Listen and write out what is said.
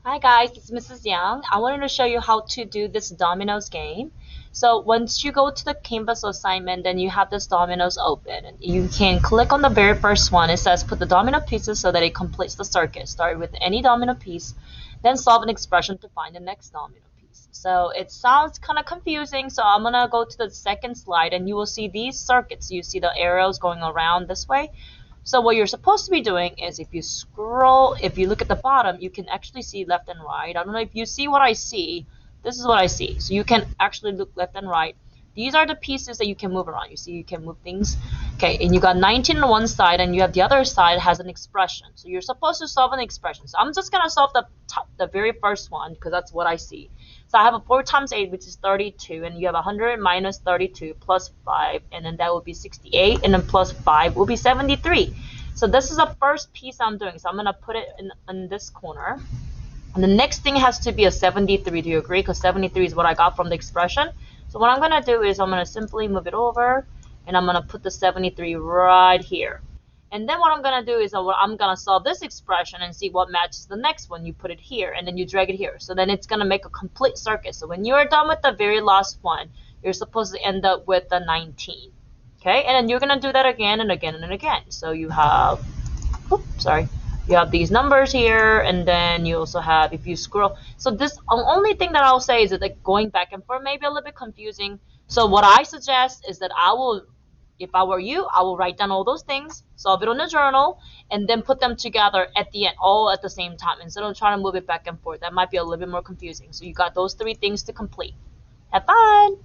Hi guys, it's Mrs. Yang. I wanted to show you how to do this Dominoes game. So once you go to the Canvas assignment, then you have this Dominoes open. And you can click on the very first one. It says put the domino pieces so that it completes the circuit. Start with any domino piece, then solve an expression to find the next domino piece. So it sounds kind of confusing, so I'm gonna go to the second slide and you will see these circuits. You see the arrows going around this way. So what you're supposed to be doing is if you scroll, if you look at the bottom, you can actually see left and right. I don't know if you see what I see. This is what I see. So you can actually look left and right. These are the pieces that you can move around. You see you can move things. Okay, and you got 19 on one side and you have the other side has an expression. So you're supposed to solve an expression. So I'm just going to solve the very first one because that's what I see. So I have a 4 times 8, which is 32, and you have 100 minus 32 plus 5, and then that will be 68, and then plus 5 will be 73. So this is the first piece I'm doing. So I'm going to put it in this corner. And the next thing has to be a 73. Do you agree? Because 73 is what I got from the expression. So what I'm going to do is I'm going to simply move it over, and I'm going to put the 73 right here. And then what I'm going to do is I'm going to solve this expression and see what matches the next one. You put it here, and then you drag it here. So then it's going to make a complete circuit. So when you're done with the very last one, you're supposed to end up with the 19. Okay? And then you're going to do that again and again and again. So you have, oops, sorry. You have these numbers here, and then you also have, if you scroll, so this only thing that I'll say is that like going back and forth may be a little bit confusing. So what I suggest is that if I were you, I will write down all those things, solve it on a journal, and then put them together at the end, all at the same time, instead of trying to move it back and forth. That might be a little bit more confusing. So you got those 3 things to complete. Have fun!